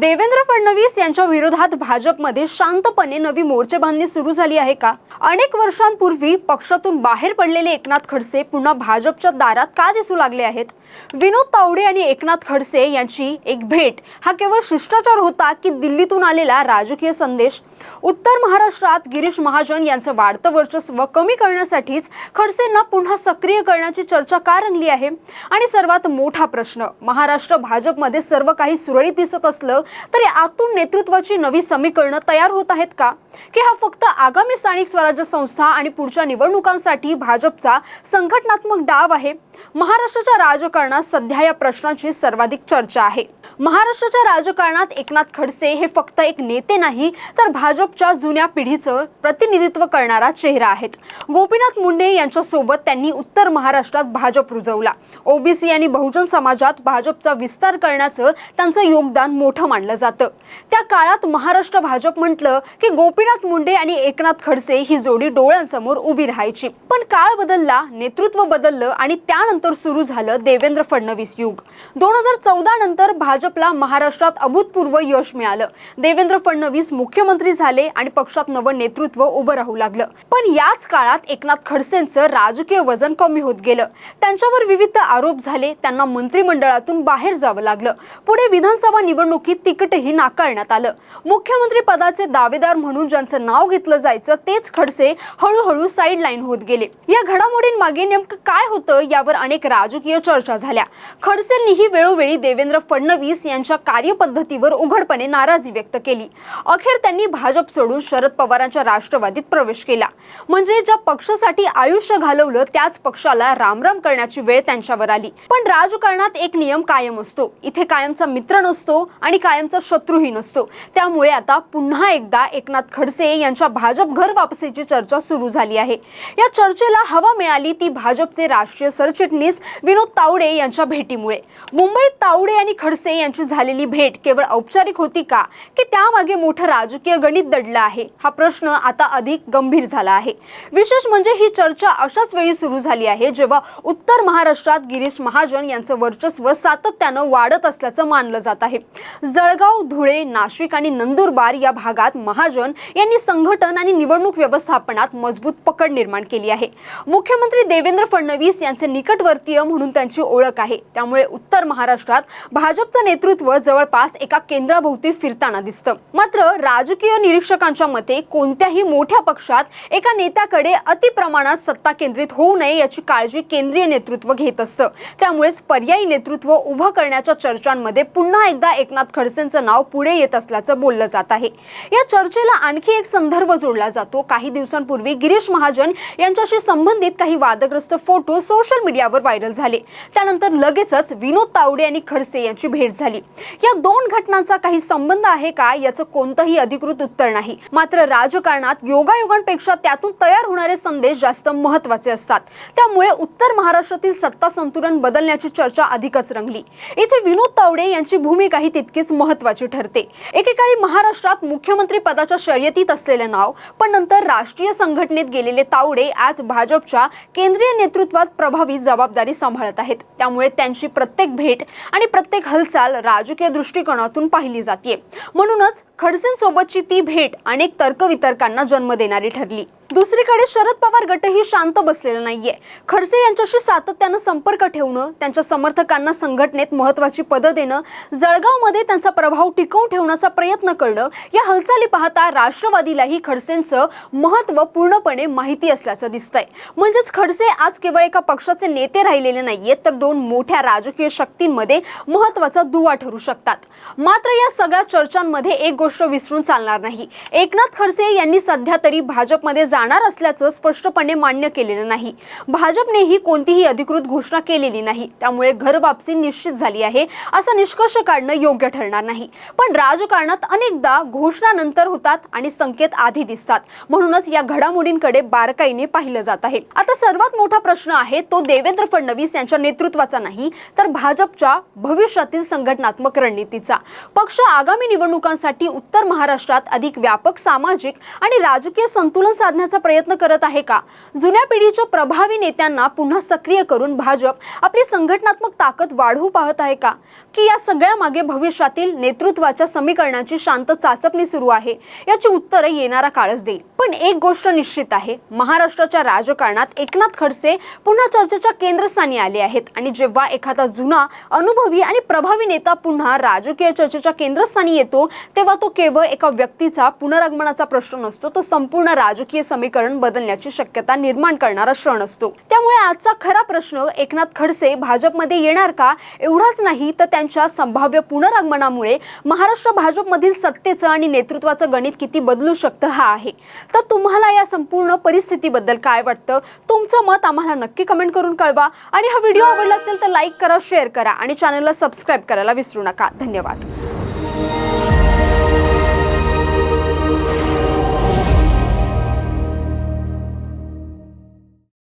देवेंद्र फडणवीस यांच्या विरोधात भाजपमध्ये शांतपणे नवी मोर्चेबांधणी सुरू झाली आहे का? अनेक वर्षांपूर्वी पक्षातून बाहेर पडलेले एकनाथ खडसे पुन्हा भाजपच्या दारात का दिसू लागले आहेत? विनोद तावडे आणि एकनाथ खडसे यांची एक भेट हा केवळ शिष्टाचार होता की दिल्लीतून आलेला राजकीय संदेश? उत्तर महाराष्ट्रात गिरीश महाजन यांचं वाढतं वर्चस्व कमी करण्यासाठीच खडसेंना पुन्हा सक्रिय करण्याची चर्चा का रंगली आहे? आणि सर्वात मोठा प्रश्न, महाराष्ट्र भाजपमध्ये सर्व काही सुरळीत दिसत असलं तरी आतून नेतृत्वाची नवी समीकरणं तयार होत आहेत का? की हा फक्त आगामी स्थानिक स्वराज्य संस्था आणि पुढच्या निवडणुकांसाठी भाजपचा संघटनात्मक डाव आहे? महाराष्ट्राच्या राजकारणात सध्या या प्रश्नाची सर्वाधिक चर्चा आहे. महाराष्ट्राच्या राजकारणात एकनाथ खडसे हे फक्त एक नेते नाही तर भाजपच्या जुन्या पिढीचं प्रतिनिधित्व करणारा चेहरा आहेत. गोपीनाथ मुंडे यांच्या सोबत त्यांनी उत्तर महाराष्ट्रात भाजप रुजवला. ओबीसी आणि बहुजन समाजात भाजपचा विस्तार करण्याचं त्यांचं योगदान मोठं मानलं जातं. त्या काळात महाराष्ट्र भाजप म्हटलं की गोपीनाथ मुंडे आणि एकनाथ खडसे ही जोडी डोळ्यांसमोर उभी राहायची. पण काळ बदलला, नेतृत्व बदललं आणि त्यानंतर सुरू झालं देवेंद्र फडणवीस युग. 2014 नंतर भाजपला महाराष्ट्रात अभूतपूर्व यश मिळालं. देवेंद्र फडणवीस मुख्यमंत्री झाले आणि पक्षात नवं नेतृत्व उभं राहू लागलं. पण याच काळात एकनाथ खडसेंचं राजकीय वजन कमी होत गेलं. त्यांच्यावर विविध आरोप झाले. त्यांना मंत्रिमंडळातून बाहेर जावं लागलं. पुढे विधानसभा निवडणुकीत तिकीटही नाकारण्यात आलं. मुख्यमंत्री पदाचे दावेदार म्हणून ज्यांचं नाव घेतलं जायचं तेच खडसे हळूहळू साईडलाईन होत गेले. या घडामोडींमागे नेमकं काय होतं यावर अनेक राजकीय चर्चा झाल्या. खडसेंनीही वेळोवेळी देवेंद्र फडणवीस यांच्या कार्यपद्धतीवर उघडपणे नाराजी व्यक्त केली. अखेर त्यांनी भाजप सोडून शरद पवारांच्या राष्ट्रवादीत प्रवेश केला. म्हणजे ज्या पक्षासाठी आयुष्य घालवलं त्याच पक्षाला रामराम करण्याची वेळ त्यांच्यावर आली. पण राजकारणात एक नियम कायम असतो. इथे कायमचा मित्र नसतो आणि कायमचा शत्रूही नसतो. त्यामुळे आता पुन्हा एकदा एकनाथ खडसे यांच्या भाजप घर वापसीची चर्चा सुरू झाली आहे. या चर्चेला हवा मिळाली ती भाजपचे राष्ट्रीय सरचिटणीस विनोद तावडे यांच्या भेटीमुळे. मुंबईत तावडे आणि खडसे यांची झालेली भेट केवळ औपचारिक होती का की त्यामागे मोठं राजकीय गणित दडलं आहे? हा प्रश्न आता अधिक गंभीर झाला आहे. विशेष म्हणजे ही चर्चा अशाच वेळी सुरू झाली आहे जेव्हा उत्तर महाराष्ट्रात गिरीश महाजन यांचं वर्चस्व सातत्यानं वाढत असल्याचं मानलं जात आहे. जळगाव, धुळे, नाशिक आणि नंदुरबार या भागात महाजन यांनी संघटन आणि निवडणूक व्यवस्थापनात मजबूत पकड निर्माण केली आहे. मुख्यमंत्री देवेंद्र फडणवीस यांचे निकटवर्तीय म्हणून त्यांची ओळख आहे. त्यामुळे उत्तर महाराष्ट्रात भाजपचं नेतृत्व जवळपास एका केंद्राभोवती फिरताना दिसतं. मात्र राजकीय निरीक्षकांच्या मते कोणत्याही मोठ्या पक्षात एका नेत्याकडे अतिप्रमाणात सत्ता केंद्रित होऊ नये याची काळजी केंद्रीय नेतृत्व घेत असतं. त्यामुळेच पर्यायी नेतृत्व उभं करण्याच्या चर्चांमध्ये पुन्हा एकदा एकनाथ खडसेंचं नाव पुढे येत असल्याचं बोललं जात आहे. या चर्चेला आणखी एक संदर्भ जोडला जातो. काही दिवसांपूर्वी गिरीश महाजन यांच्याशी संबंधित काही वादग्रस्त फोटो सोशल मीडियावर व्हायरल झाले. त्यानंतर लगेचच विनोद तावडे आणि खडसे यांची भेट झाली. या दोन घटनांचा काही संबंध आहे का याचं कोणतंही अधिकृत उत्तर नाही. मात्र राजकारणात योगायोगांपेक्षा त्यातून तयार होणारे संदेश जास्त महत्त्वाचे असतात. त्यामुळे उत्तर महाराष्ट्रातील सत्ता संतुलन बदलण्याची चर्चा अधिकच रंगली. इथे विनोद तावडे यांची भूमिकाही तितकीच महत्त्वाची ठरते. एकेकाळी महाराष्ट्रात मुख्यमंत्री पदाच्या शर्यतीत असलेले नाव, पण नंतर राष्ट्रीय संघटनेत गेलेले तावडे आज भाजपच्या केंद्रीय नेतृत्वात प्रभावी जबाबदारी सांभाळत आहेत. त्यामुळे त्यांची प्रत्येक भेट आणि प्रत्येक हालचाल राजकीय दृष्टिकोनातून पाहिली जाते. म्हणूनच खडसेंसोबतची ती भेट अनेक तर्कवितर्कांना जन्म देणारी ठरली. दुसरीकडे शरद पवार गटही शांत बसलेला नाहीये. खडसे यांच्याशी सातत्यानं संपर्क ठेवणं, त्यांच्या समर्थकांना संघटनेत महत्त्वाची पदं देणं, जळगावमध्ये त्यांचा प्रभाव टिकवून ठेवण्याचा प्रयत्न करणं, या हालचाली पाहता राष्ट्रवादीलाही खडसेंचं महत्त्व पूर्णपणे माहिती असल्याचं दिसतंय. म्हणजेच खडसे आज केवळ एका पक्षाचे नेते राहिलेले नाहीयेत तर दोन मोठ्या राजकीय शक्तींमध्ये महत्त्वाचा दुवा ठरू शकतात. मात्र या सगळ्या चर्चांमध्ये एक गोष्ट विसरून चालणार नाही. एकनाथ खडसे यांनी सध्या तरी भाजपमध्ये जाणार असल्याचं स्पष्टपणे मान्य केलेलं नाही. भाजपनेही कोणतीही अधिकृत घोषणा केलेली नाही. त्यामुळे घर वापसी निश्चित झाली आहे असा निष्कर्ष काढणं योग्य ठरणार नाही. पण राजकारणात अनेकदा घोषणा नंतर होतात आणि संकेत आधी दिसतात. म्हणूनच या घडामोडींकडे बारकाईने पाहिलं जात आहे. आता सर्वात मोठा प्रश्न आहे तो देवेंद्र देवेंद्र फडणवीस यांच्या नेतृत्वाचा नाही, तर भाजपच्या भविष्यातील संघटनात्मक रणनीतीचा. पक्ष आगामी निवडणुकांसाठी उत्तर महाराष्ट्रात अधिक व्यापक सामाजिक आणि राजकीय संतुलन साधण्याचा प्रयत्न करत आहे का? जुन्या पिढीच्या प्रभावी नेत्यांना पुन्हा सक्रिय करून भाजप आपली संघटनात्मक ताकद वाढवू पाहत आहे का? की या सगळ्या मागे भविष्यातील नेतृत्वाच्या समीकरणाची शांत चाचपणी सुरू आहे? याची उत्तरे येणारा काळच देईल. पण एक गोष्ट निश्चित आहे, महाराष्ट्राच्या राजकारणात एकनाथ खडसे पुन्हा चर्चेच्या केंद्रस्थानी आले आहेत. आणि जेव्हा एखादा जुना अनुभवी आणि प्रभावी नेता पुन्हा राजकीय चर्चेच्या केंद्रस्थानी येतो, तेव्हा तो केवळ एका व्यक्तीचा पुनरागमनाचा प्रश्न नसतो, तो संपूर्ण राजकीय समीकरण बदलण्याची शक्यता निर्माण करणारा क्षण असतो. त्यामुळे आजचा खरा प्रश्न एकनाथ खडसे भाजपमध्ये येणार का एवढाच नाही, तर त्यांच्या संभाव्य पुनरागमनामुळे महाराष्ट्र भाजपमधील सत्तेचं आणि नेतृत्वाचं गणित किती बदलू शकतं हा आहे. तर तुम्हाला या संपूर्ण परिस्थितीबद्दल काय वाटतं? तुमचं मत आम्हाला नक्की कमेंट करून कळवा. आणि हा व्हिडिओ आवडला असेल तर लाईक करा, शेअर करा आणि चॅनलला सबस्क्राईब करायला विसरू नका. धन्यवाद.